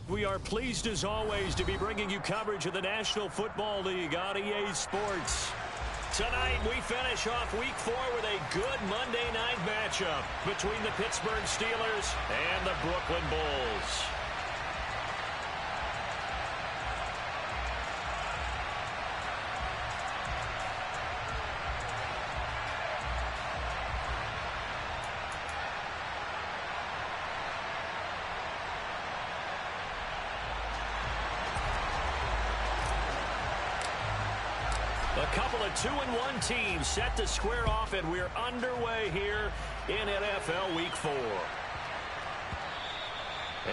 We are pleased as always to be bringing you coverage of the National Football League on EA Sports. Tonight we finish off Week 4 with a good Monday night matchup between the Pittsburgh Steelers and the Brooklyn Bulls. A couple of 2-1 teams set to square off, and we're underway here in NFL Week 4.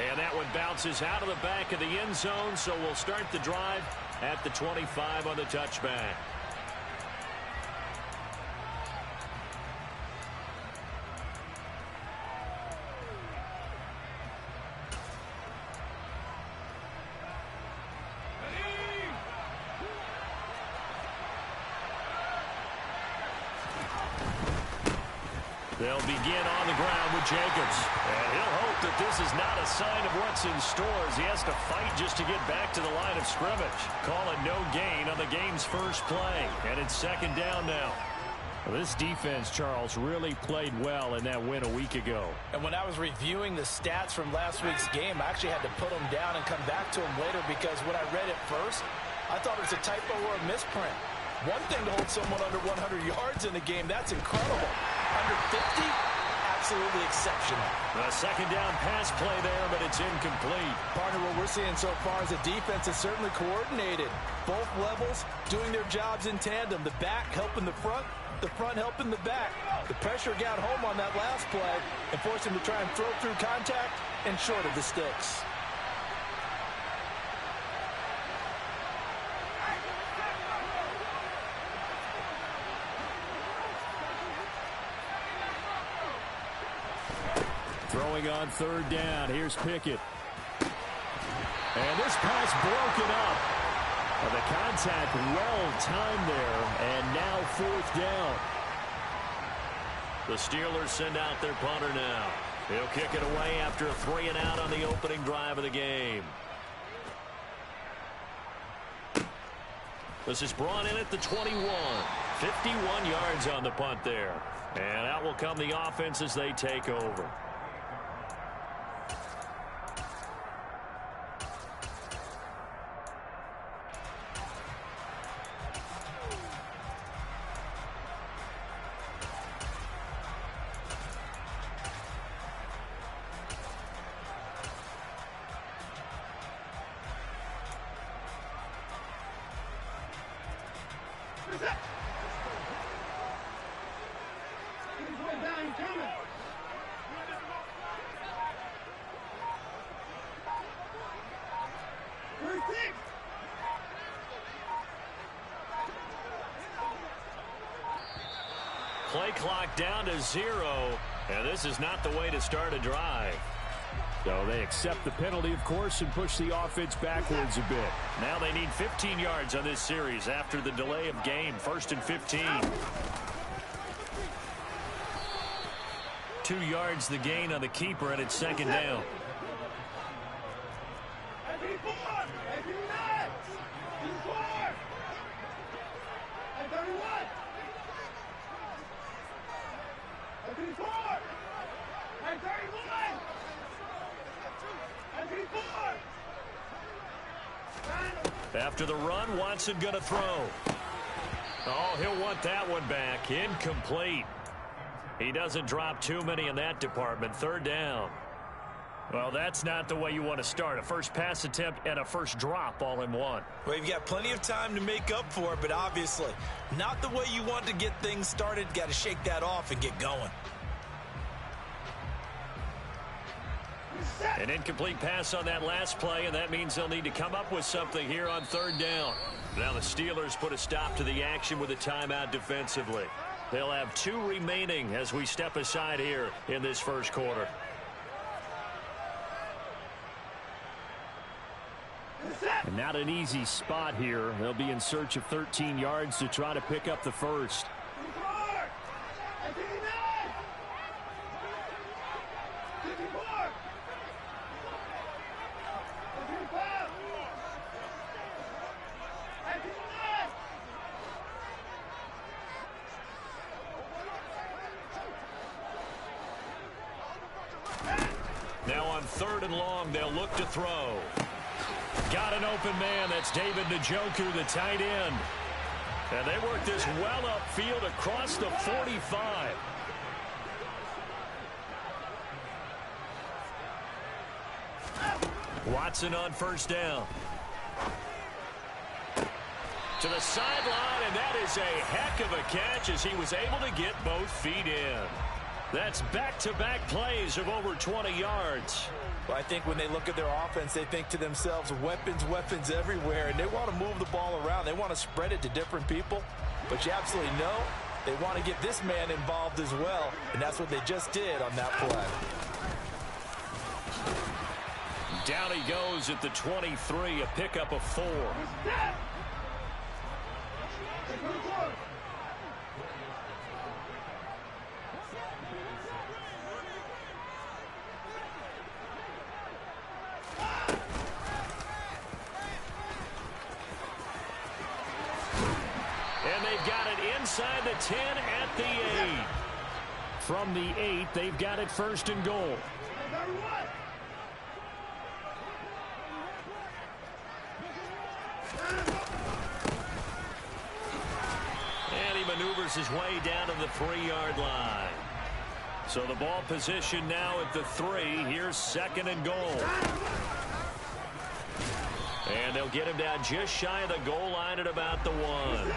And that one bounces out of the back of the end zone, so we'll start the drive at the 25 on the touchback. They'll begin on the ground with Jacobs. And he'll hope that this is not a sign of what's in store as he has to fight just to get back to the line of scrimmage. Call it no gain on the game's first play. And it's second down now. Well, this defense, Charles, really played well in that win a week ago. And when I was reviewing the stats from last week's game, I actually had to put them down and come back to them later because when I read it first, I thought it was a typo or a misprint. One thing to hold someone under 100 yards in the game, that's incredible. Under 50, absolutely exceptional. A second down pass play there, but it's incomplete. Partner, what we're seeing so far is the defense is certainly coordinated. Both levels doing their jobs in tandem. The back helping the front helping the back. The pressure got home on that last play and forced him to try and throw through contact and short of the sticks. Throwing on third down. Here's Pickett. And this pass broken up. The contact well timed there. And now fourth down. The Steelers send out their punter now. He'll kick it away after a 3-and-out on the opening drive of the game. This is brought in at the 21. 51 yards on the punt there. And out will come the offense as they take over. Play clock down to 0, and this is not the way to start a drive. So they accept the penalty, of course, and push the offense backwards a bit. Now they need 15 yards on this series after the delay of game. 1st and 15. 2 yards the gain on the keeper, and it's second down. After the run, Watson going to throw. Oh, he'll want that one back. Incomplete. He doesn't drop too many in that department. Third down. Well, that's not the way you want to start. A first pass attempt and a first drop all in one. Well, you've got plenty of time to make up for it, but obviously not the way you want to get things started. Got to shake that off and get going. An incomplete pass on that last play, and that means they'll need to come up with something here on third down. Now the Steelers put a stop to the action with a timeout defensively. They'll have 2 remaining as we step aside here in this first quarter. And not an easy spot here. They'll be in search of 13 yards to try to pick up the first. on 3rd and long. They'll look to throw. Got an open man. That's David Njoku, the tight end. And they work this well upfield across the 45. Watson on 1st down. To the sideline, and that is a heck of a catch as he was able to get both feet in. That's back-to-back plays of over 20 yards. Well, I think when they look at their offense, they think to themselves, weapons, weapons everywhere, and they want to move the ball around. They want to spread it to different people, but you absolutely know they want to get this man involved as well, and that's what they just did on that play. Down he goes at the 23, a pickup of 4. And they've got it inside the 10 at the 8. From the 8, they've got it 1st and goal. And he maneuvers his way down to the 3-yard line. So the ball position now at the 3. Here's 2nd and goal. And they'll get him down just shy of the goal line at about the 1.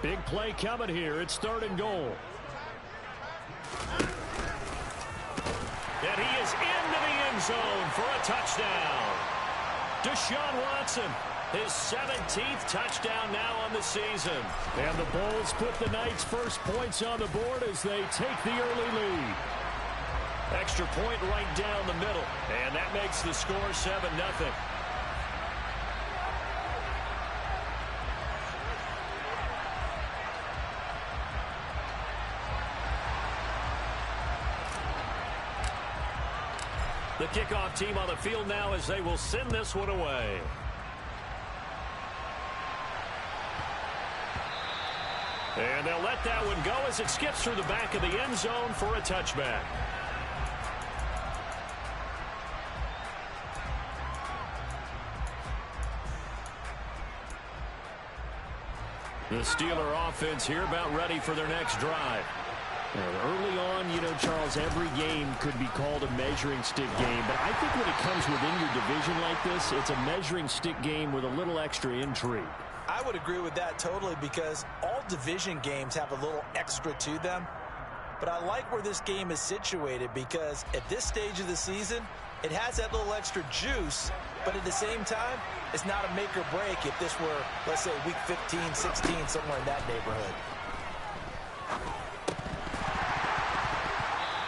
Big play coming here. It's 3rd and goal. And he is into the end zone for a touchdown. Deshaun Watson, his 17th touchdown now on the season. And the Bulls put the Knights' first points on the board as they take the early lead. Extra point right down the middle. And that makes the score 7-0. The kickoff team on the field now as they will send this one away. And they'll let that one go as it skips through the back of the end zone for a touchback. The Steeler offense here about ready for their next drive. Early on, you know, Charles, every game could be called a measuring stick game. But I think when it comes within your division like this, it's a measuring stick game with a little extra intrigue. I would agree with that totally because all division games have a little extra to them. But I like where this game is situated because at this stage of the season, it has that little extra juice. But at the same time, it's not a make or break if this were, let's say, week 15, 16, somewhere in that neighborhood.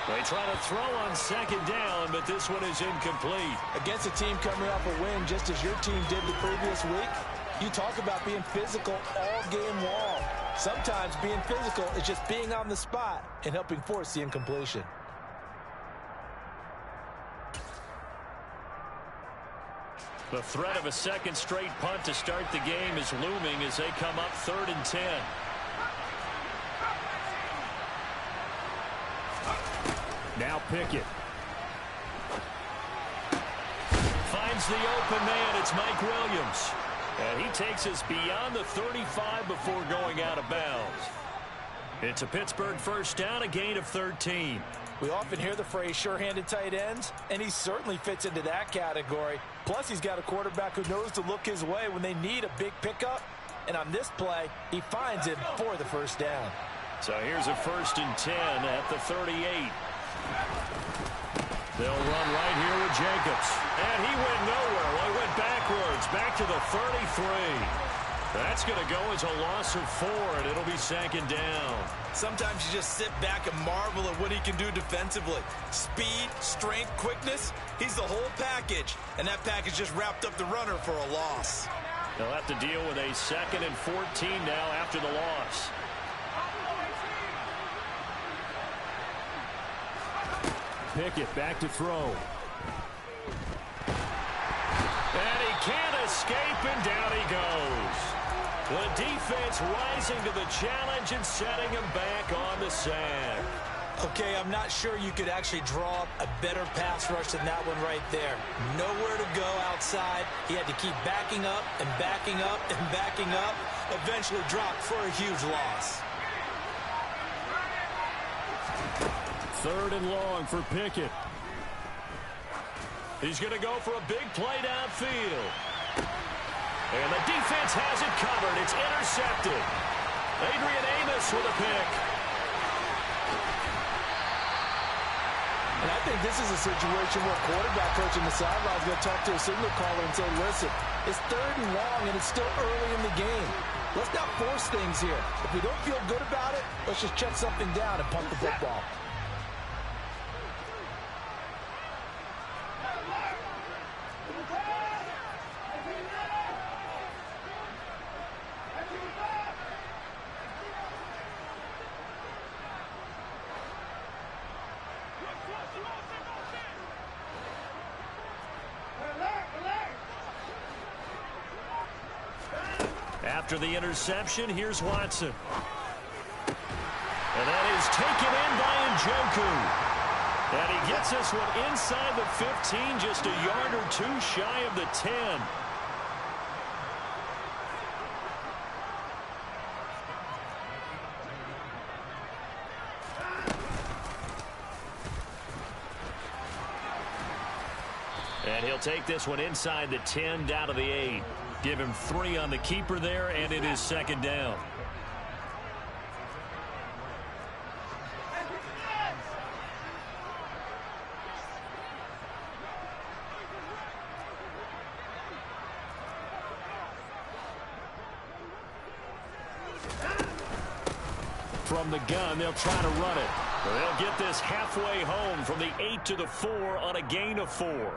They try to throw on 2nd down, but this one is incomplete. Against a team coming off a win, just as your team did the previous week, you talk about being physical all game long. Sometimes being physical is just being on the spot and helping force the incompletion. The threat of a 2nd straight punt to start the game is looming as they come up 3rd and 10. Now Pickett. Finds the open man. It's Mike Williams. And he takes us beyond the 35 before going out of bounds. It's a Pittsburgh 1st down, a gain of 13. We often hear the phrase sure-handed tight ends, and he certainly fits into that category. Plus, he's got a quarterback who knows to look his way when they need a big pickup. And on this play, he finds it for the 1st down. So here's a 1st and 10 at the 38. They'll run right here with Jacobs. And he went nowhere. Well, he went backwards, back to the 33. That's going to go as a loss of 4, and it'll be 2nd down. Sometimes you just sit back and marvel at what he can do defensively. Speed, strength, quickness, he's the whole package. And that package just wrapped up the runner for a loss. They'll have to deal with a 2nd and 14 now after the loss. Pickett back to throw. And he can't escape, and down he goes. The defense rising to the challenge and setting him back on the sand. Okay, I'm not sure you could actually draw up a better pass rush than that one right there. Nowhere to go outside. He had to keep backing up and backing up and backing up. Eventually dropped for a huge loss. 3rd and long for Pickett. He's going to go for a big play downfield. And the defense has it covered. It's intercepted. Adrian Amos with a pick. And I think this is a situation where quarterback coach in the sideline is going to talk to a signal caller and say, listen, it's 3rd and long and it's still early in the game. Let's not force things here. If we don't feel good about it, let's just check something down and punt the football. After the interception, here's Watson. And that is taken in by Njoku. And he gets this one inside the 15, just a yard or two shy of the 10. And he'll take this one inside the 10 down to the 8. Give him 3 on the keeper there, and it is 2nd down. From the gun, they'll try to run it. They'll get this halfway home from the 8 to the 4 on a gain of 4.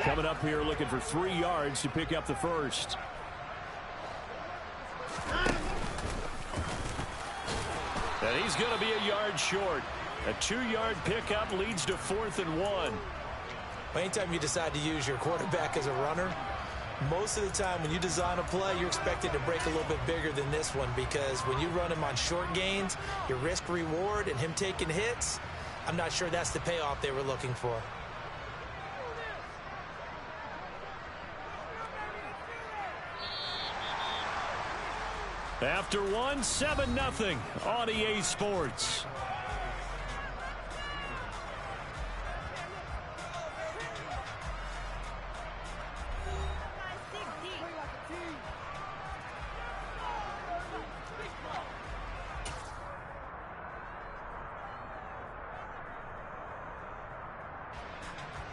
Coming up here looking for 3 yards to pick up the first. And he's going to be a yard short. A 2-yard pickup leads to 4th and 1. Anytime you decide to use your quarterback as a runner, most of the time when you design a play, you're expected to break a little bit bigger than this one, because when you run him on short gains, your risk reward and him taking hits, I'm not sure that's the payoff they were looking for. After one, 7-0 on EA Sports.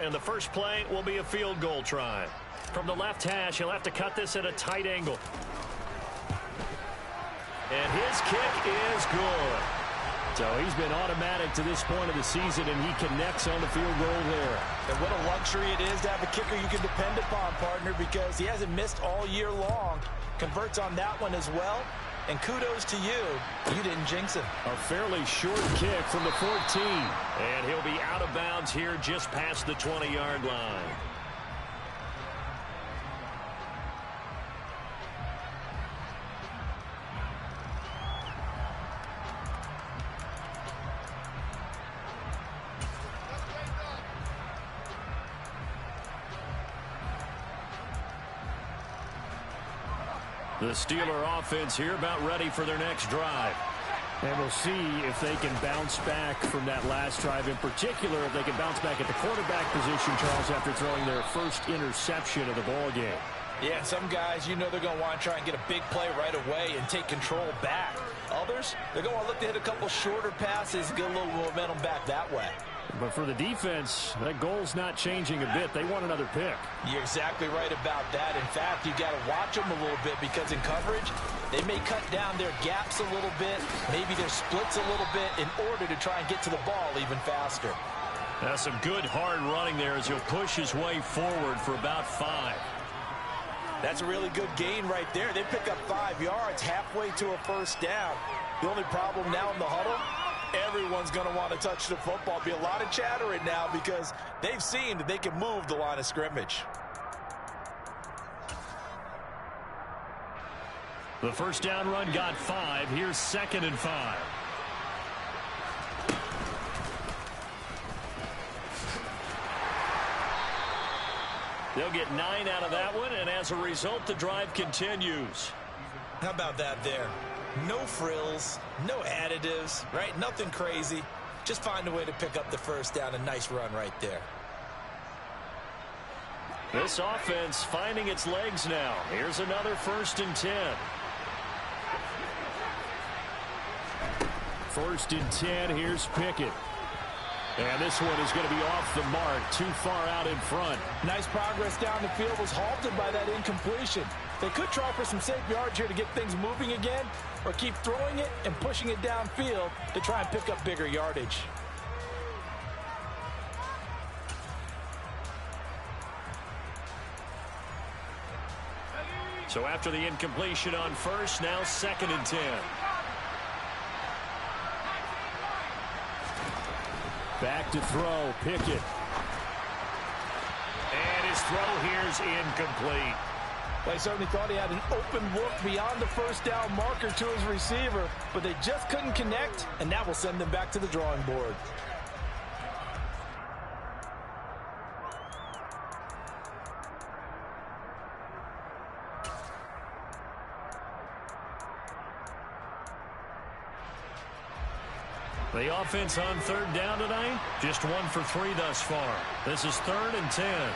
And the first play will be a field goal try. From the left hash, he'll have to cut this at a tight angle. And his kick is good. So he's been automatic to this point of the season, and he connects on the field goal there. And what a luxury it is to have a kicker you can depend upon, partner, because he hasn't missed all year long. Converts on that one as well. And kudos to you. You didn't jinx him. A fairly short kick from the 14. And he'll be out of bounds here just past the 20-yard line. The Steeler offense here about ready for their next drive. And we'll see if they can bounce back from that last drive. In particular, if they can bounce back at the quarterback position, Charles, after throwing their first interception of the ball game. Yeah, some guys, you know they're going to want to try and get a big play right away and take control back. Others, they're going to want to look to hit a couple shorter passes, get a little momentum back that way. But for the defense, that goal's not changing a bit. They want another pick. You're exactly right about that. In fact, you got to watch them a little bit, because in coverage, they may cut down their gaps a little bit, maybe their splits a little bit, in order to try and get to the ball even faster. Now some good hard running there as he'll push his way forward for about 5. That's a really good gain right there. They pick up 5 yards halfway to a first down. The only problem now in the huddle, Everyone's going to want to touch the football. Be a lot of chatter right now because they've seen that they can move the line of scrimmage. The first down run got 5. Here's 2nd and 5. They'll get 9 out of that one, and as a result, the drive continues. How about that there? No frills, no additives, right? Nothing crazy. Just find a way to pick up the first down. A nice run right there. This offense finding its legs now. Here's another 1st and 10. 1st and 10. Here's Pickett. And this one is going to be off the mark, too far out in front. Nice progress down the field, was halted by that incompletion. They could try for some safe yards here to get things moving again, or keep throwing it and pushing it downfield to try and pick up bigger yardage. So after the incompletion on 1st, now 2nd and 10. Back to throw, Pickett. And his throw here's incomplete. They certainly thought he had an open look beyond the first down marker to his receiver, but they just couldn't connect, and that will send them back to the drawing board. The offense on 3rd down tonight, just 1 for 3 thus far. This is 3rd and 10.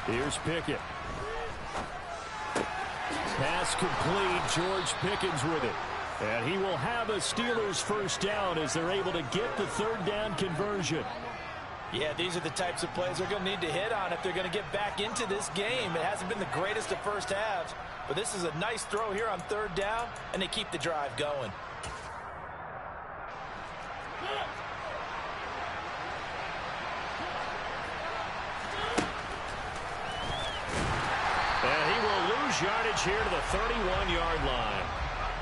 Here's Pickett. Pass complete. George Pickens with it. And he will have a Steelers first down as they're able to get the 3rd down conversion. Yeah, these are the types of plays they're going to need to hit on if they're going to get back into this game. It hasn't been the greatest of first halves, but this is a nice throw here on 3rd down, and they keep the drive going. And he will lose yardage here to the 31-yard line.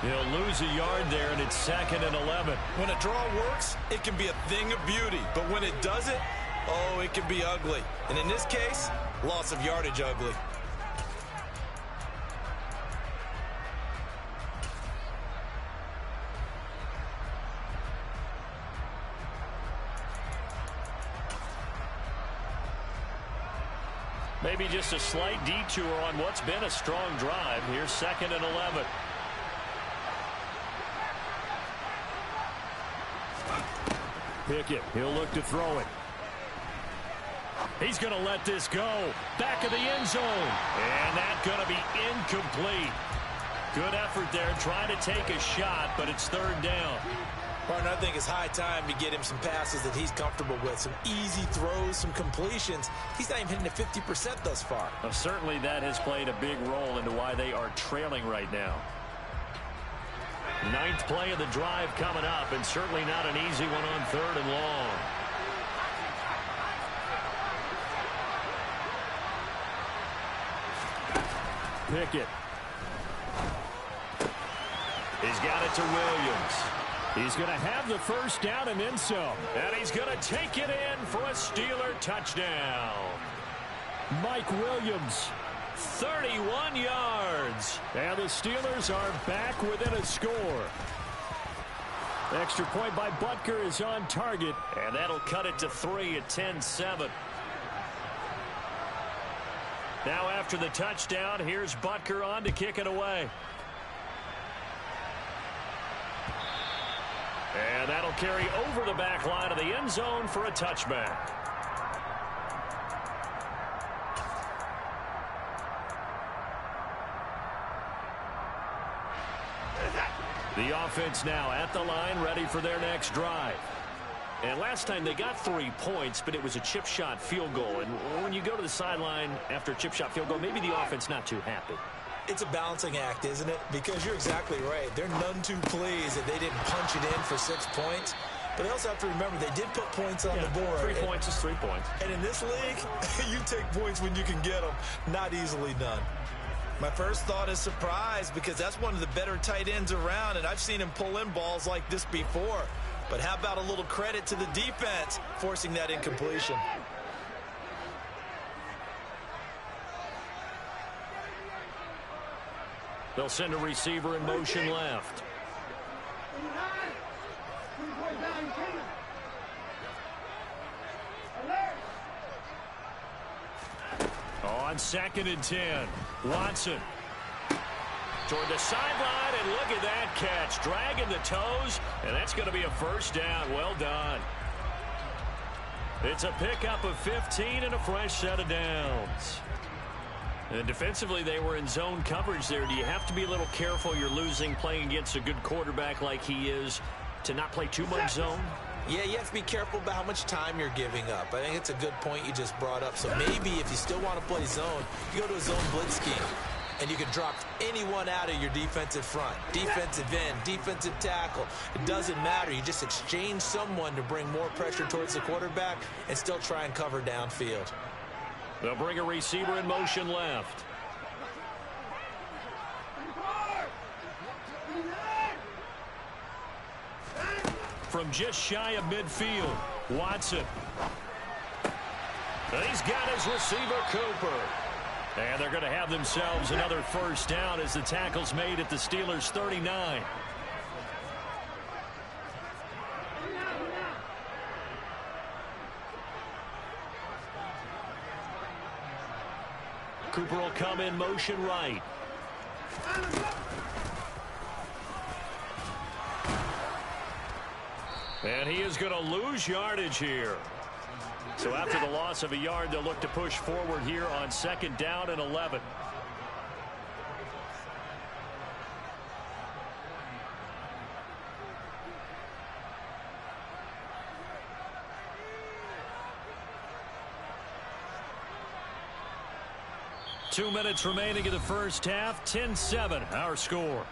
He'll lose a yard there, and it's 2nd and 11. When a draw works, it can be a thing of beauty, but when it doesn't, oh, it can be ugly. And in this case, loss of yardage ugly. Maybe just a slight detour on what's been a strong drive. Here's 2nd and 11. Pickett, he'll look to throw it. He's going to let this go. Back of the end zone. And that's going to be incomplete. Good effort there, trying to take a shot, but it's 3rd down. Partner, I think it's high time to get him some passes that he's comfortable with. Some easy throws, some completions. He's not even hitting the 50% thus far. Well, certainly that has played a big role into why they are trailing right now. 9th play of the drive coming up, and certainly not an easy one on 3rd and long. Pickett. He's got it to Williams. He's going to have the first down and then some. And he's going to take it in for a Steeler touchdown. Mike Williams. 31 yards. And the Steelers are back within a score. Extra point by Butker is on target. And that'll cut it to 3 at 10-7. Now after the touchdown, here's Butker on to kick it away. And that'll carry over the back line of the end zone for a touchback. The offense now at the line, ready for their next drive. And last time they got 3 points, but it was a chip shot field goal. And when you go to the sideline after a chip shot field goal, maybe the offense not too happy. It's a balancing act, isn't it? Because you're exactly right. They're none too pleased that they didn't punch it in for 6 points. But they also have to remember they did put points on the board. 3 points is 3 points. And in this league, you take points when you can get them. Not easily done. My first thought is surprise because that's one of the better tight ends around, and I've seen him pull in balls like this before. But how about a little credit to the defense forcing that incompletion? They'll send a receiver in motion left. On 2nd and 10, Watson toward the sideline, and look at that catch, dragging the toes, and that's going to be a first down. Well done. It's a pickup of 15 and a fresh set of downs. And defensively, they were in zone coverage there. Do you have to be a little careful? You're losing playing against a good quarterback like he is to not play too much zone? Yeah, you have to be careful about how much time you're giving up. I think it's a good point you just brought up. So maybe if you still want to play zone, you go to a zone blitz scheme, and you can drop anyone out of your defensive front, defensive end, defensive tackle. It doesn't matter. You just exchange someone to bring more pressure towards the quarterback and still try and cover downfield. They'll bring a receiver in motion left. From just shy of midfield, Watson. And he's got his receiver, Cooper. And they're going to have themselves another first down as the tackle's made at the Steelers' 39. Cooper will come in motion right. And he is going to lose yardage here. So after the loss of a yard, they'll look to push forward here on 2nd down and 11. Two minutes remaining in the first half. 10-7 our score.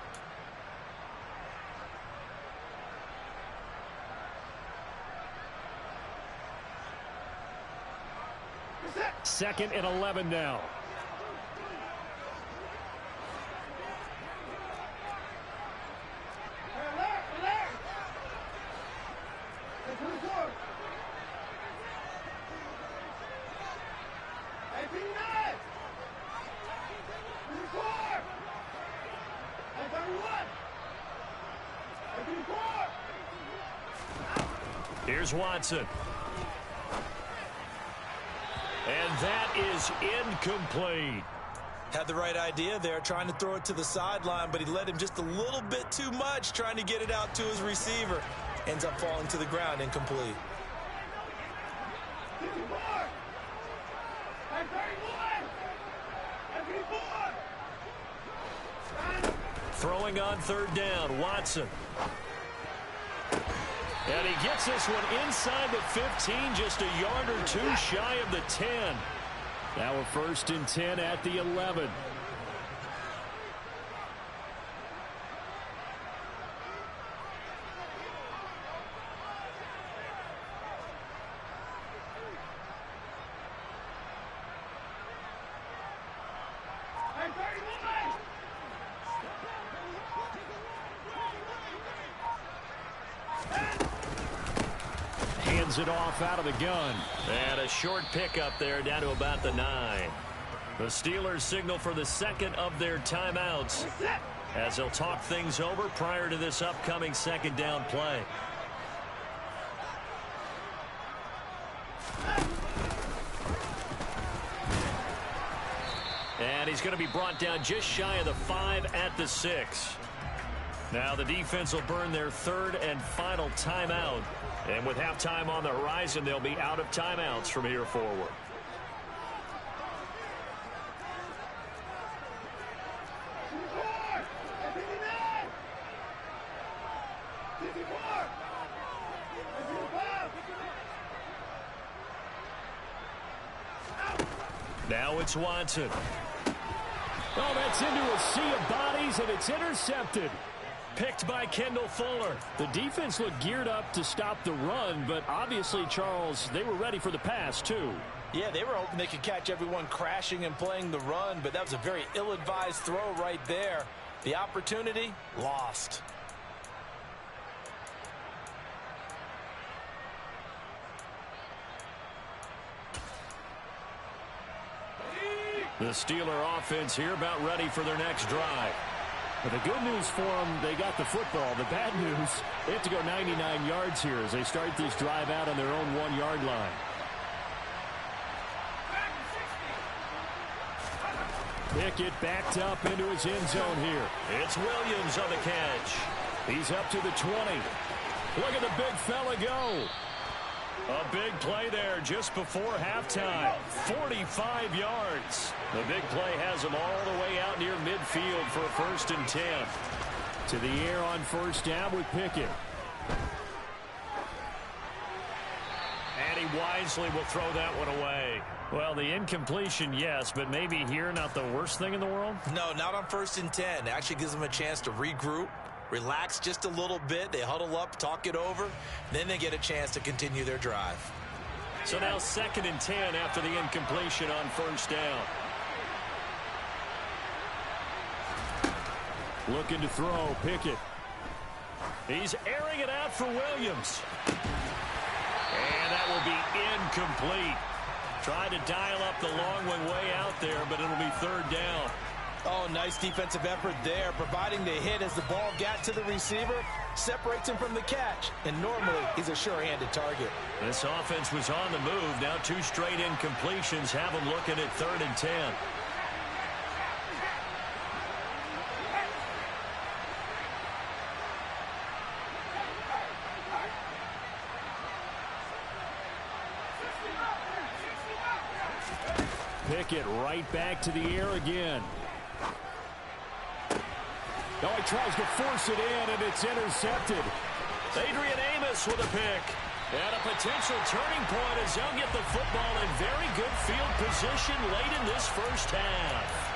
Second and 11 now. Here's Watson. And that is incomplete. Had the right idea there, trying to throw it to the sideline, but he led him just a little bit too much, trying to get it out to his receiver. Ends up falling to the ground, incomplete. Throwing on 3rd down, Watson. And he gets this one inside the 15, just a yard or two shy of the 10. Now a 1st and 10 at the 11. Hands it off out of the gun. And a short pickup there down to about the 9. The Steelers signal for the second of their timeouts as they'll talk things over prior to this upcoming 2nd down play. And he's going to be brought down just shy of the 5 at the 6. Now the defense will burn their 3rd and final timeout. And with halftime on the horizon, they'll be out of timeouts from here forward. Now it's Watson. Oh, that's into a sea of bodies, and it's intercepted. Picked by Kendall Fuller. The defense looked geared up to stop the run, but obviously, Charles, they were ready for the pass, too. Yeah, they were hoping they could catch everyone crashing and playing the run, but that was a very ill-advised throw right there. The opportunity lost. The Steeler offense here about ready for their next drive. But the good news for them, they got the football. The bad news, they have to go 99 yards here as they start this drive out on their own 1-yard line. Pickett backed up into his end zone here. It's Williams on the catch. He's up to the 20. Look at the big fella go. A big play there just before halftime. 45 yards. The big play has them all the way out near midfield for a 1st and 10. To the air on 1st down with Pickett. And he wisely will throw that one away. Well, the incompletion, yes, but maybe here not the worst thing in the world? No, not on 1st and 10. It actually gives them a chance to regroup, relax just a little bit. They huddle up, talk it over. Then they get a chance to continue their drive. So now 2nd and 10 after the incompletion on 1st down. Looking to throw, Pickett. He's airing it out for Williams. And that will be incomplete. Tried to dial up the long one way out there, but it'll be 3rd down. Oh, nice defensive effort there, providing the hit as the ball got to the receiver, separates him from the catch, and normally he's a sure-handed target. This offense was on the move. Now 2 straight incompletions have them looking at 3rd and 10. Pickett right back to the air again. No, he tries to force it in, and it's intercepted. Adrian Amos with a pick. And a potential turning point as they'll get the football in very good field position late in this 1st half.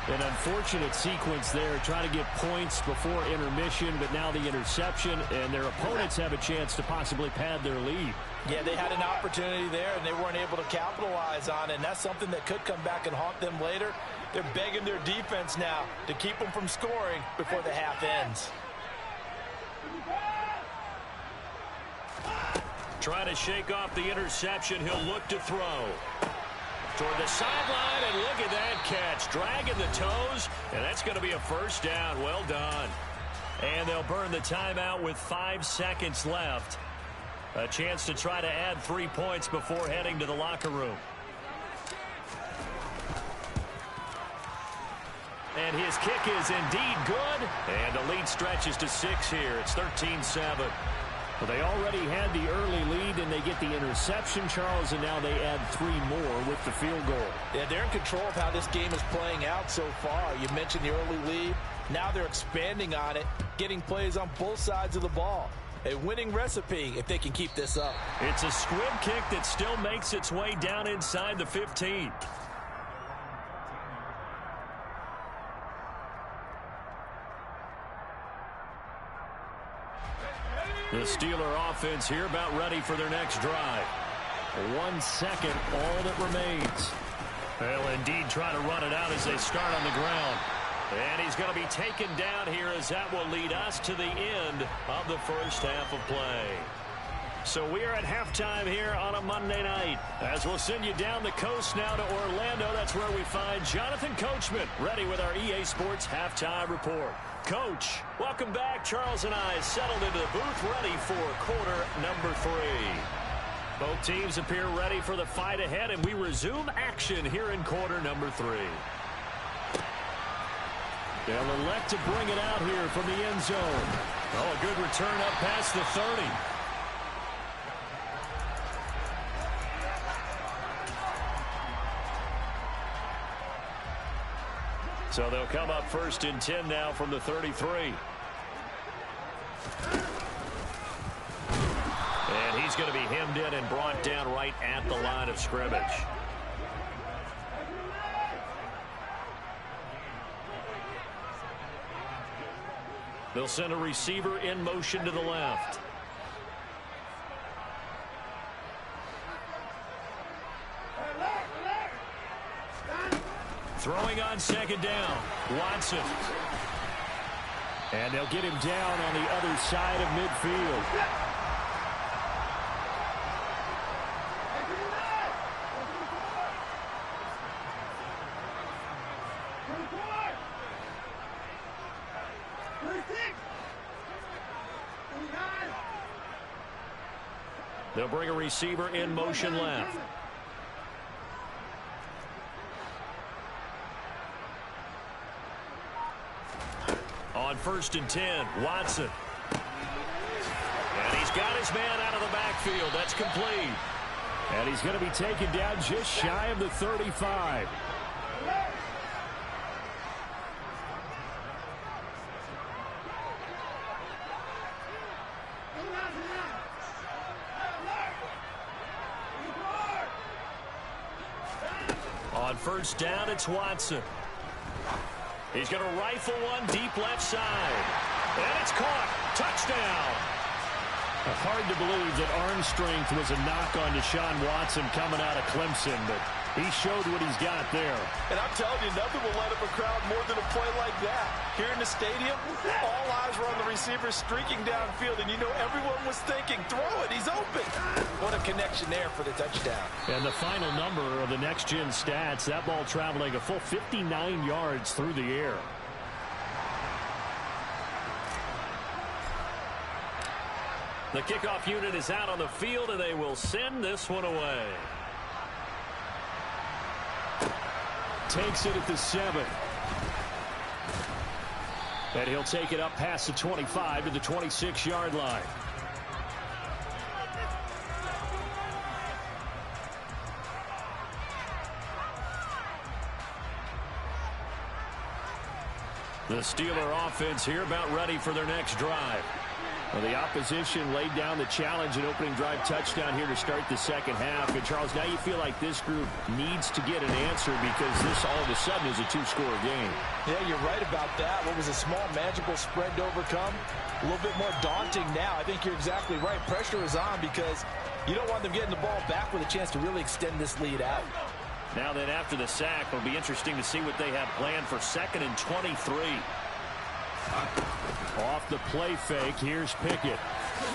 An unfortunate sequence there, trying to get points before intermission, but now the interception, and their opponents have a chance to possibly pad their lead. Yeah, they had an opportunity there, and they weren't able to capitalize on it, and that's something that could come back and haunt them later. They're begging their defense now to keep them from scoring before the half ends. Trying to shake off the interception. He'll look to throw. Toward the sideline, and look at that catch. Dragging the toes, and that's going to be a 1st down. Well done. And they'll burn the timeout with 5 seconds left. A chance to try to add 3 points before heading to the locker room. And his kick is indeed good. And the lead stretches to 6 here. It's 13-7. Well, they already had the early lead, and they get the interception, Charles, and now they add 3 more with the field goal. Yeah, they're in control of how this game is playing out so far. You mentioned the early lead. Now they're expanding on it, getting plays on both sides of the ball. A winning recipe if they can keep this up. It's a squib kick that still makes its way down inside the 15. The Steeler offense here about ready for their next drive. 1 second, all that remains. They'll indeed try to run it out as they start on the ground. And he's going to be taken down here as that will lead us to the end of the 1st half of play. So we are at halftime here on a Monday night. As we'll send you down the coast now to Orlando, that's where we find Jonathan Coachman ready with our EA Sports Halftime Report. Coach, welcome back. Charles and I settled into the booth ready for quarter number 3. Both teams appear ready for the fight ahead, and we resume action here in quarter number 3. They'll elect to bring it out here from the end zone. Oh, a good return up past the 30. So they'll come up 1st and 10 now from the 33. And he's going to be hemmed in and brought down right at the line of scrimmage. They'll send a receiver in motion to the left. Throwing on second down, Watson. And they'll get him down on the other side of midfield. They'll bring a receiver in motion left. On 1st and 10, Watson. And he's got his man out of the backfield. That's complete. And he's going to be taken down just shy of the 35. On 1st down, it's Watson. He's going to rifle one deep left side. And it's caught. Touchdown. Hard to believe that arm strength was a knock on Deshaun Watson coming out of Clemson, but he showed what he's got there. And I'm telling you, nothing will light up a crowd more than a play like that. Here in the stadium, all eyes were on the receiver streaking downfield, and you know everyone was thinking, throw it, he's open. What a connection there for the touchdown. And the final number of the next-gen stats, that ball traveling a full 59 yards through the air. The kickoff unit is out on the field, and they will send this one away. Takes it at the 7. And he'll take it up past the 25 to the 26-yard line. The Steeler offense here about ready for their next drive. Well, the opposition laid down the challenge and opening drive touchdown here to start the second half. And, Charles, now you feel like this group needs to get an answer because this all of a sudden is a two-score game. Yeah, you're right about that. What was a small, magical spread to overcome? A little bit more daunting now. I think you're exactly right. Pressure is on because you don't want them getting the ball back with a chance to really extend this lead out. Now then, after the sack, it'll be interesting to see what they have planned for 2nd and 23. Off the play fake, here's Pickett.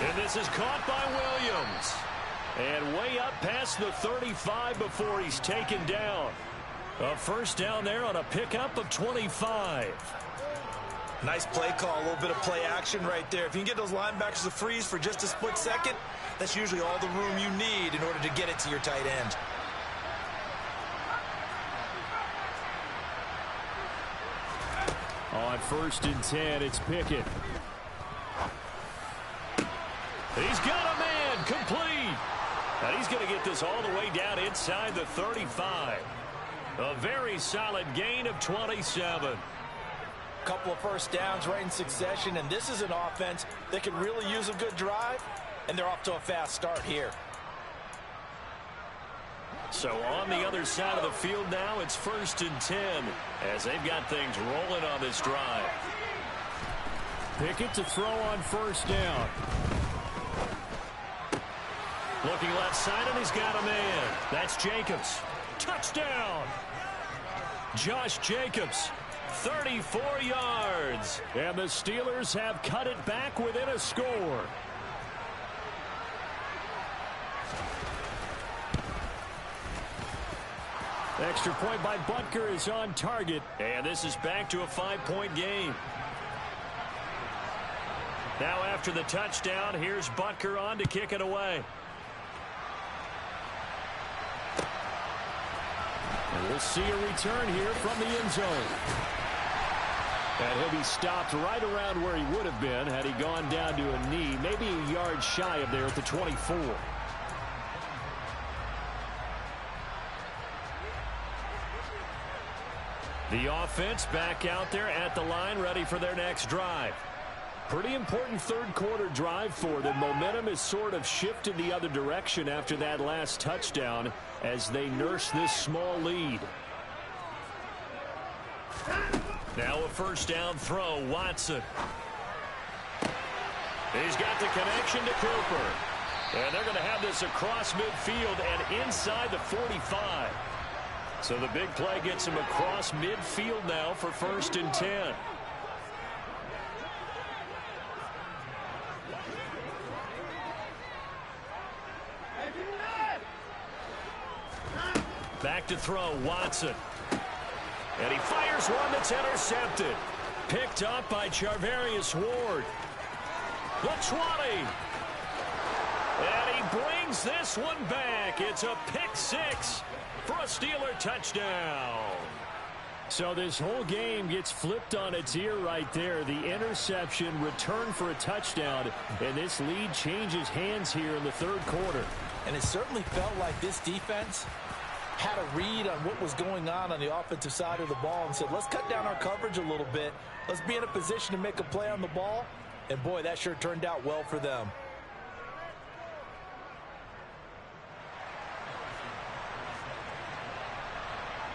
And this is caught by Williams. And way up past the 35 before he's taken down. A first down there on a pickup of 25. Nice play call, a little bit of play action right there. If you can get those linebackers to freeze for just a split second, that's usually all the room you need in order to get it to your tight end. On 1st and 10, it's Pickett. He's got a man, complete. And he's going to get this all the way down inside the 35. A very solid gain of 27. Couple of first downs right in succession, and this is an offense that can really use a good drive, and they're off to a fast start here. So on the other side of the field now, it's 1st and 10 as they've got things rolling on this drive. Pickett to throw on 1st down. Looking left side, and he's got a man. That's Jacobs. Touchdown! Josh Jacobs, 34 yards. And the Steelers have cut it back within a score. Extra point by Butker is on target. And this is back to a 5-point game. Now after the touchdown, here's Butker on to kick it away. And we'll see a return here from the end zone. And he'll be stopped right around where he would have been had he gone down to a knee, maybe a yard shy of there at the 24. The offense back out there at the line, ready for their next drive. Pretty important third-quarter drive for them. Momentum has sort of shifted the other direction after that last touchdown as they nurse this small lead. Now a first down throw, Watson. He's got the connection to Cooper. And they're going to have this across midfield and inside the 45. So the big play gets him across midfield now for 1st and 10. Back to throw, Watson. And he fires one that's intercepted. Picked up by Charvarius Ward. The 20. And he brings this one back. It's a pick 6 for a Steeler touchdown. So this whole game gets flipped on its ear right there. The interception, return for a touchdown, and this lead changes hands here in the 3rd quarter. And it certainly felt like this defense had a read on what was going on the offensive side of the ball and said, let's cut down our coverage a little bit. Let's be in a position to make a play on the ball. And, boy, that sure turned out well for them.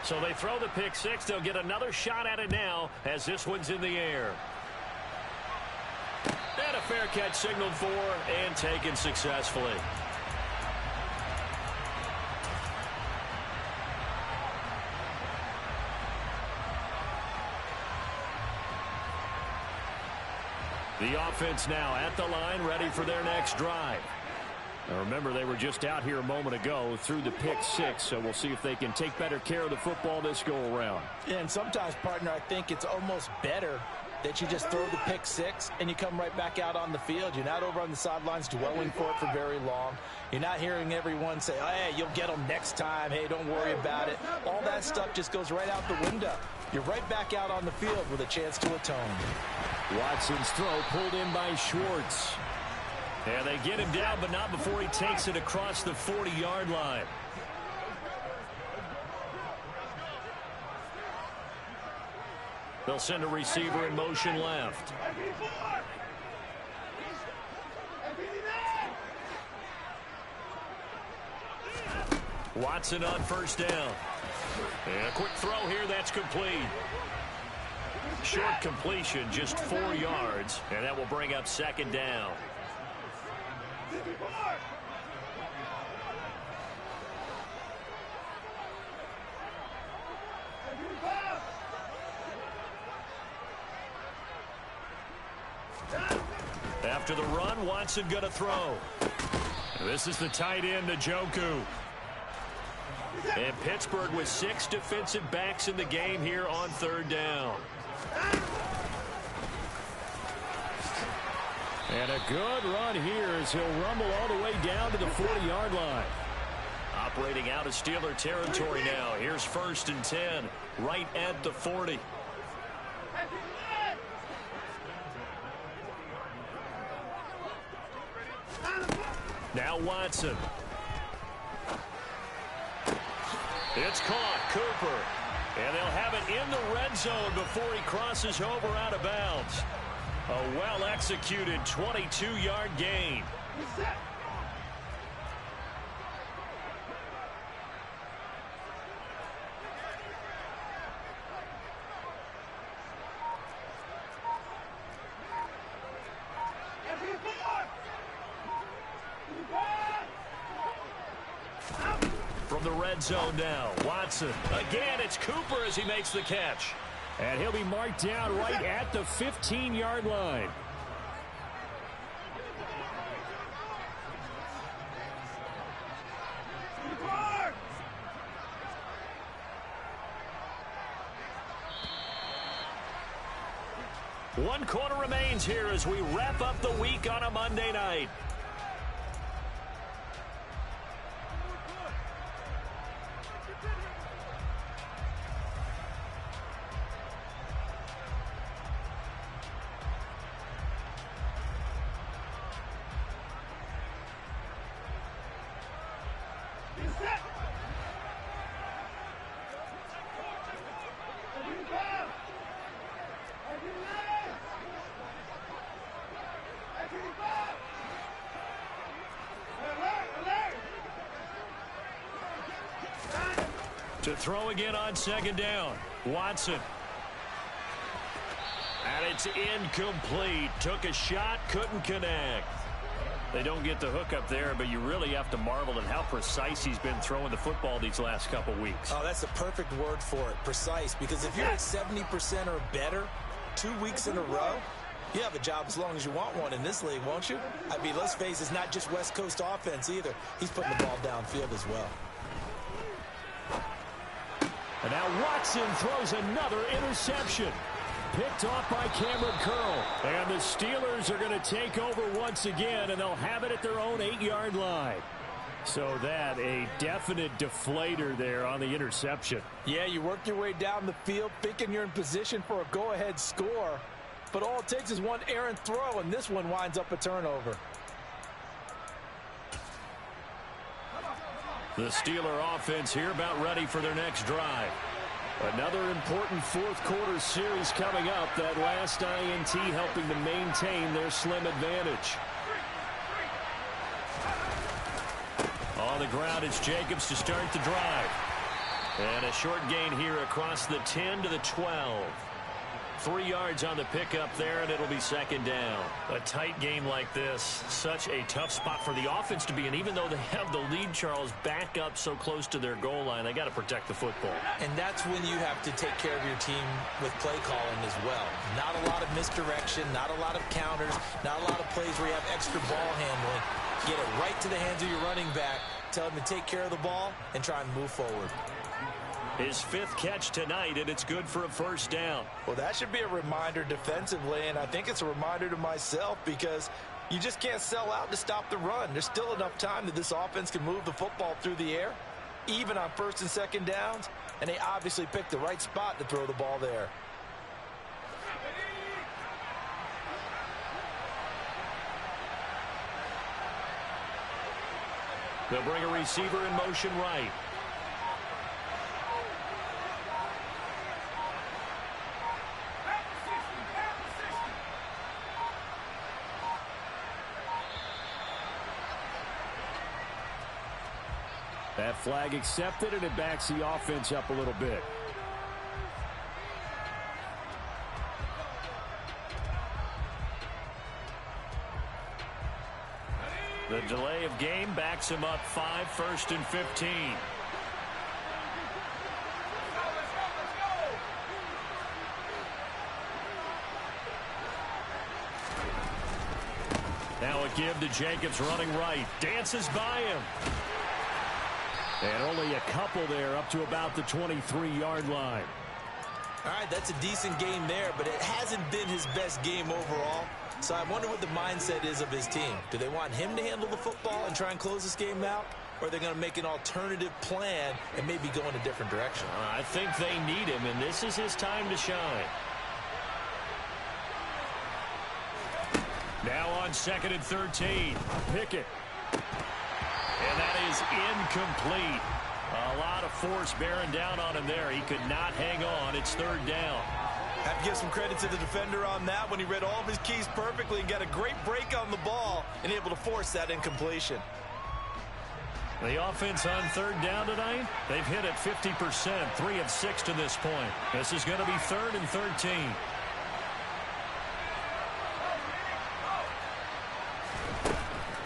So they throw the pick 6. They'll get another shot at it now as this one's in the air. And a fair catch signaled for and taken successfully. The offense now at the line, ready for their next drive. Now remember, they were just out here a moment ago through the pick 6, so we'll see if they can take better care of the football this go-around. Yeah, and sometimes, partner, I think it's almost better that you just throw the pick 6 and you come right back out on the field. You're not over on the sidelines dwelling for it for very long. You're not hearing everyone say, oh, hey, you'll get them next time. Hey, don't worry about it. All that stuff just goes right out the window. You're right back out on the field with a chance to atone. Watson's throw pulled in by Schwartz. And they get him down, but not before he takes it across the 40-yard line. They'll send a receiver in motion left. Watson on 1st down. And a quick throw here, that's complete. Short completion, just 4 yards, and that will bring up 2nd down. After the run, Watson going to throw. This is the tight end, Njoku. And Pittsburgh with 6 defensive backs in the game here on 3rd down. And a good run here as he'll rumble all the way down to the 40-yard line. Operating out of Steeler territory now. Here's 1st and 10, right at the 40. Now Watson. It's caught, Cooper. And they'll have it in the red zone before he crosses over out of bounds. A well-executed 22-yard gain. From the red zone now, Watson. Again, it's Cooper as he makes the catch. And he'll be marked down right at the 15-yard line. One quarter remains here as we wrap up the week on a Monday night. To throw again on 2nd down, Watson. And it's incomplete. Took a shot, couldn't connect. They don't get the hook up there, but you really have to marvel at how precise he's been throwing the football these last couple weeks. Oh, that's the perfect word for it, precise, because if you're at 70% or better 2 weeks in a row, you have a job as long as you want one in this league, won't you? I mean, let's face it, it's not just West Coast offense either. He's putting the ball downfield as well. And now Watson throws another interception. Picked off by Cameron Curl. And the Steelers are going to take over once again, and they'll have it at their own 8-yard line. So that, a definite deflator there on the interception. Yeah, you work your way down the field thinking you're in position for a go-ahead score. But all it takes is one errant throw, and this one winds up a turnover. The Steeler offense here about ready for their next drive. Another important fourth-quarter series coming up. That last INT helping to maintain their slim advantage. On the ground, it's Jacobs to start the drive. And a short gain here across the 10 to the 12. 3 yards on the pickup there, and it'll be second down. A tight game like this, such a tough spot for the offense to be in. Even though they have the lead, Charles, back up so close to their goal line, they got to protect the football. And that's when you have to take care of your team with play calling as well. Not a lot of misdirection, not a lot of counters, not a lot of plays where you have extra ball handling. Get it right to the hands of your running back, tell him to take care of the ball, and try and move forward. His 5th catch tonight, and it's good for a first down. Well, that should be a reminder defensively, and I think it's a reminder to myself because you just can't sell out to stop the run. There's still enough time that this offense can move the football through the air, even on first and second downs, and they obviously picked the right spot to throw the ball there. They'll bring a receiver in motion right. That flag accepted, and it backs the offense up a little bit. The delay of game backs him up 5, 1st and 15. Now a give to Jacobs running right. Dances by him. And only a couple there up to about the 23-yard line. All right, that's a decent game there, but it hasn't been his best game overall. So I wonder what the mindset is of his team. Do they want him to handle the football and try and close this game out? Or are they going to make an alternative plan and maybe go in a different direction? I think they need him, and this is his time to shine. Now on 2nd and 13. Pickett. And that is incomplete. A lot of force bearing down on him there. He could not hang on. It's 3rd down. Have to give some credit to the defender on that when he read all of his keys perfectly and got a great break on the ball and able to force that incompletion. The offense on 3rd down tonight, they've hit it 50%, 3 of 6 to this point. This is going to be 3rd and 13.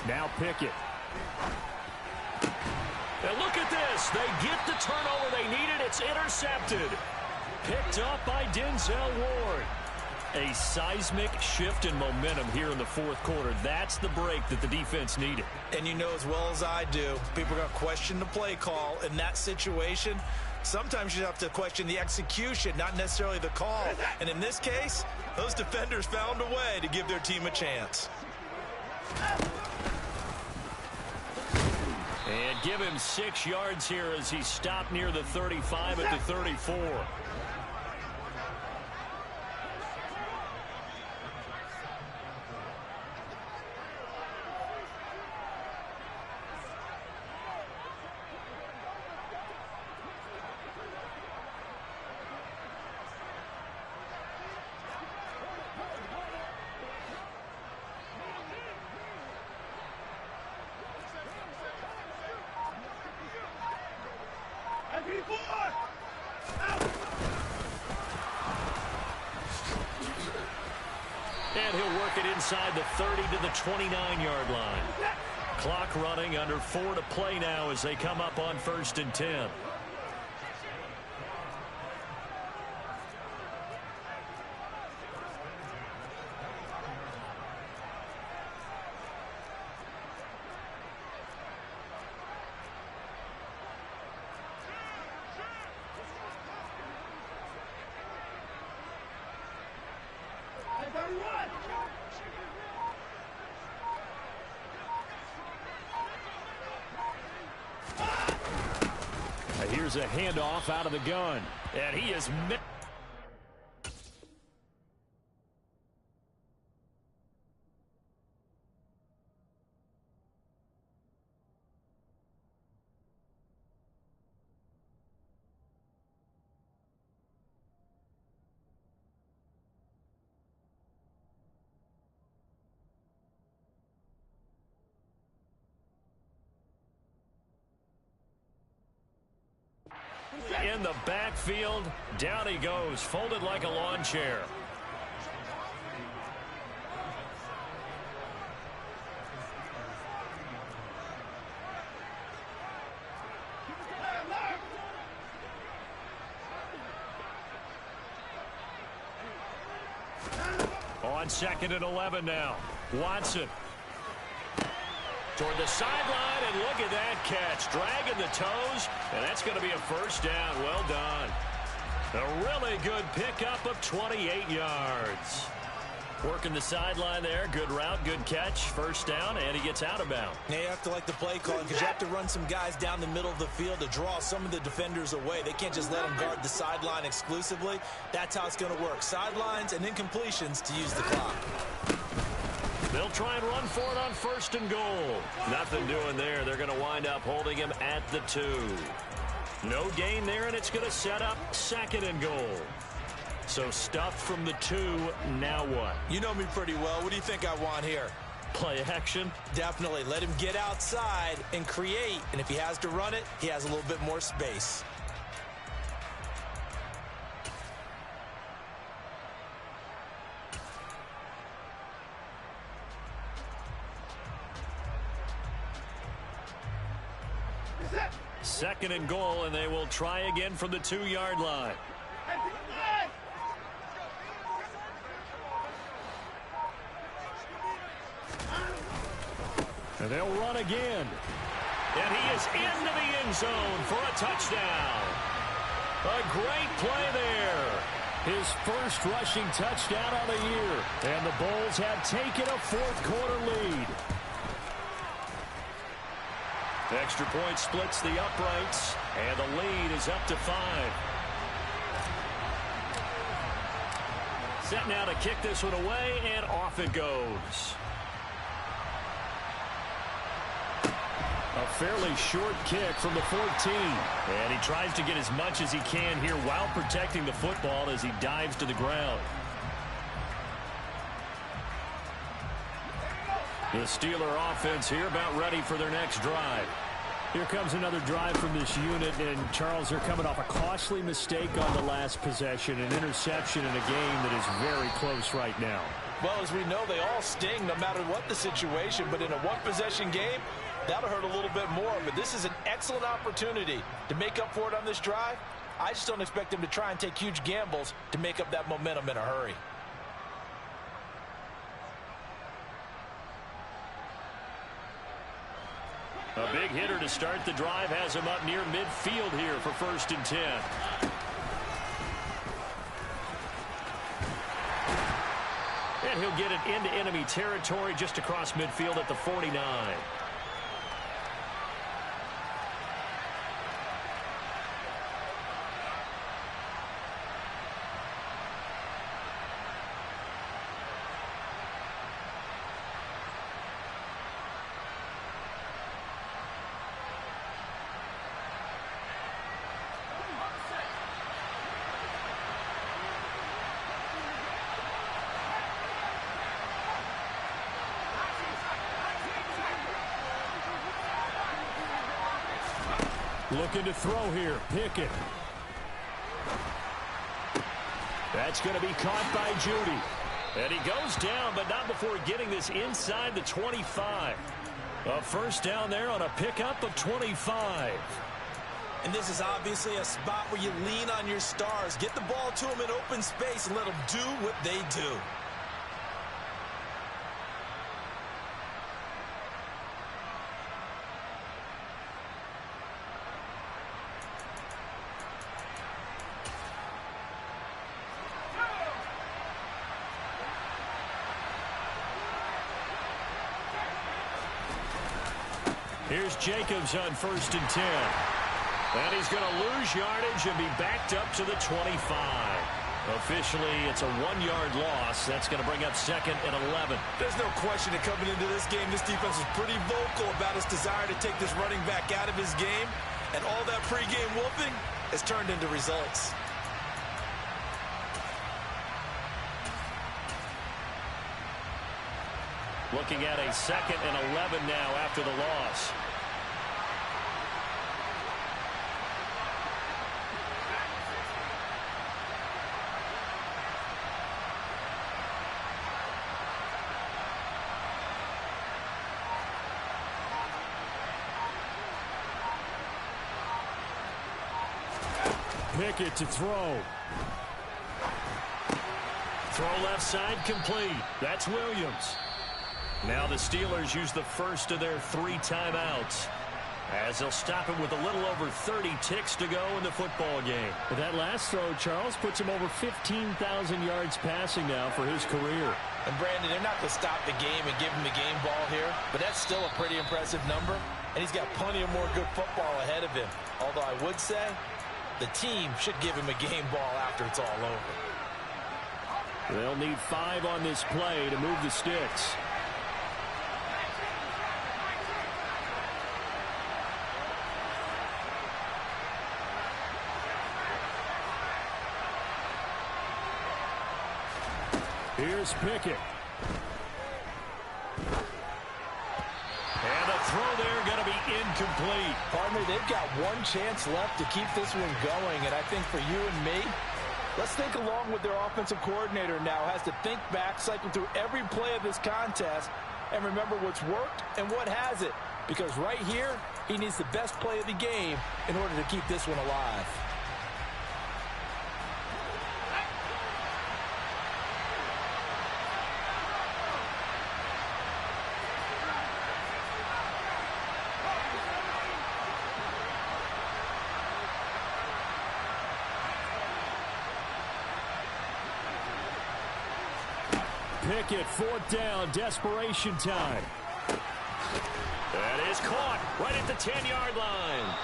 Now Pickett. And look at this. They get the turnover they needed. It's intercepted. Picked up by Denzel Ward. A seismic shift in momentum here in the 4th quarter. That's the break that the defense needed. And you know as well as I do, people are going to question the play call in that situation. Sometimes you have to question the execution, not necessarily the call. And in this case, those defenders found a way to give their team a chance. And give him 6 yards here as he stopped near the 35 at the 34. And he'll work it inside the 30 to the 29-yard line. Clock running, under 4 to play now as they come up on 1st and 10. Here's a handoff out of the gun. And he is missed. In the backfield, down he goes, folded like a lawn chair. On 2nd and 11 now. Watson. Toward the sideline, and look at that catch. Dragging the toes, and that's going to be a first down. Well done. A really good pickup of 28 yards. Working the sideline there. Good route, good catch. First down, and he gets out of bounds. Yeah, you have to like the play calling because you have to run some guys down the middle of the field to draw some of the defenders away. They can't just let them guard the sideline exclusively. That's how it's going to work. Sidelines and incompletions to use the clock. They'll try and run for it on 1st and goal. Nothing doing there. They're going to wind up holding him at the 2. No gain there, and it's going to set up 2nd and goal. So stuffed from the 2. Now what? You know me pretty well. What do you think I want here? Play action? Definitely. Let him get outside and create. And if he has to run it, he has a little bit more space. Second and goal, and they will try again from the 2-yard line. And they'll run again. And he is into the end zone for a touchdown. A great play there. His first rushing touchdown on the year. And the Bulls have taken a 4th quarter lead. The extra point splits the uprights, and the lead is up to 5. Set now to kick this one away, and off it goes. A fairly short kick from the 14. And he tries to get as much as he can here while protecting the football as he dives to the ground. The Steeler offense here about ready for their next drive. Here comes another drive from this unit, and Charles, they're coming off a costly mistake on the last possession, an interception in a game that is very close right now. Well, as we know, they all sting no matter what the situation, but in a one-possession game, that'll hurt a little bit more. But this is an excellent opportunity to make up for it on this drive. I just don't expect them to try and take huge gambles to make up that momentum in a hurry. A big hitter to start the drive has him up near midfield here for 1st and 10. And he'll get it into enemy territory just across midfield at the 49. Looking to throw here. Pickett. That's going to be caught by Judy. And he goes down, but not before getting this inside the 25. A first down there on a pickup of 25. And this is obviously a spot where you lean on your stars. Get the ball to them in open space and let them do what they do. Here's Jacobs on 1st and 10. And he's going to lose yardage and be backed up to the 25. Officially, it's a 1-yard loss. That's going to bring up 2nd and 11. There's no question that coming into this game, this defense is pretty vocal about its desire to take this running back out of his game. And all that pregame whooping has turned into results. Looking at a 2nd and 11 now after the loss. Pickett to throw. Throw left side complete. That's Williams. Now the Steelers use the first of their 3 timeouts as they'll stop it with a little over 30 ticks to go in the football game. But that last throw, Charles, puts him over 15,000 yards passing now for his career. And Brandon, they're not going to stop the game and give him the game ball here, but that's still a pretty impressive number, and he's got plenty of more good football ahead of him. Although I would say the team should give him a game ball after it's all over. They'll need 5 on this play to move the sticks. Here's Pickett. And the throw there going to be incomplete. Partner, they've got one chance left to keep this one going, and I think for you and me, let's think along with their offensive coordinator now. Has to think back, cycle through every play of this contest, and remember what's worked and what hasn't. Because right here, he needs the best play of the game in order to keep this one alive. Pickett, 4th down, desperation time. That is caught right at the 10-yard line.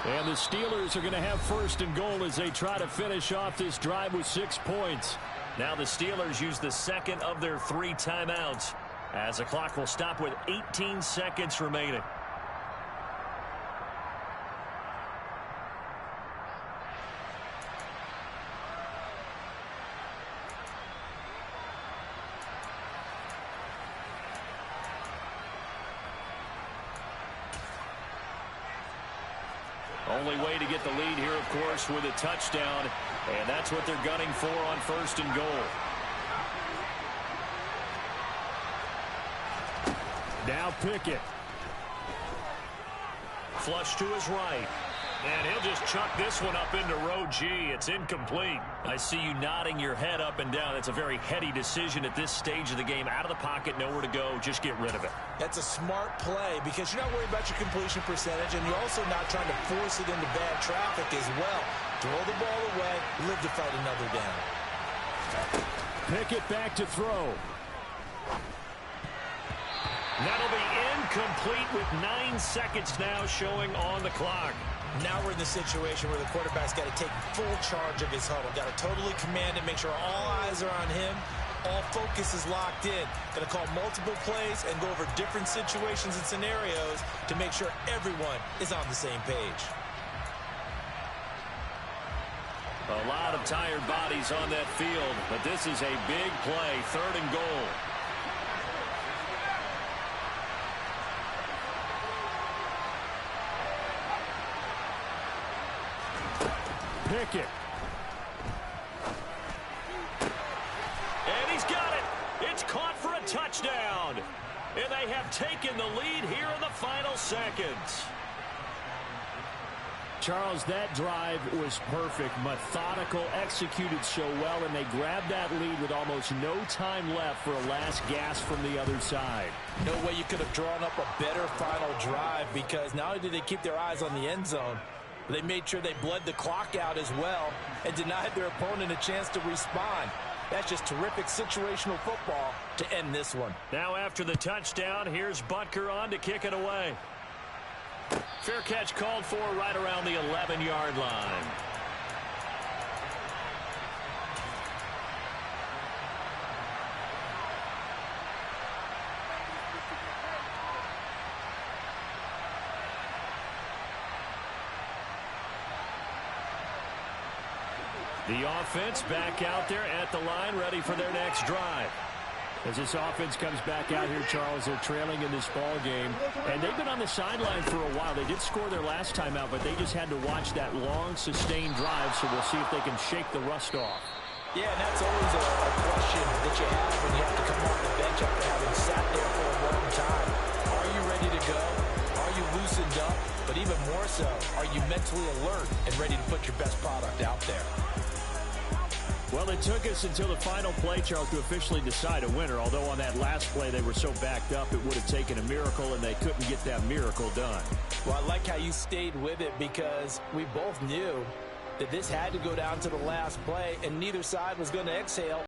And the Steelers are going to have 1st and goal as they try to finish off this drive with 6 points. Now the Steelers use the 2nd of their 3 timeouts as the clock will stop with 18 seconds remaining. Only way to get the lead here, of course, with a touchdown, and that's what they're gunning for on 1st and goal. Now Pickett. Flush to his right. And he'll just chuck this one up into row G. It's incomplete. I see you nodding your head up and down. It's a very heady decision at this stage of the game. Out of the pocket, nowhere to go. Just get rid of it. That's a smart play because you're not worried about your completion percentage, and you're also not trying to force it into bad traffic as well. Throw the ball away, live to fight another down. Pickett back to throw. That'll be incomplete with 9 seconds now showing on the clock. Now we're in the situation where the quarterback's got to take full charge of his huddle. Got to totally command it, make sure all eyes are on him. All focus is locked in. Got to call multiple plays and go over different situations and scenarios to make sure everyone is on the same page. A lot of tired bodies on that field, but this is a big play. 3rd and goal. Pickett. And he's got it. It's caught for a touchdown. And they have taken the lead here in the final seconds. Charles, that drive was perfect, methodical, executed so well, and they grabbed that lead with almost no time left for a last gasp from the other side. No way you could have drawn up a better final drive, because not only did they keep their eyes on the end zone, but they made sure they bled the clock out as well and denied their opponent a chance to respond. That's just terrific situational football to end this one. Now after the touchdown, here's Butker on to kick it away. Fair catch called for right around the 11-yard line. The offense back out there at the line, ready for their next drive. As this offense comes back out here, Charles, they're trailing in this ball game, and they've been on the sideline for a while. They did score their last time out, but they just had to watch that long, sustained drive, so we'll see if they can shake the rust off. Yeah, and that's always a question that you have when you have to come off the bench after having sat there for a long time. Are you ready to go? Are you loosened up? But even more so, are you mentally alert and ready to put your best product out there? Well, it took us until the final play, Charles, to officially decide a winner, although on that last play they were so backed up it would have taken a miracle, and they couldn't get that miracle done. Well, I like how you stayed with it, because we both knew that this had to go down to the last play, and neither side was going to exhale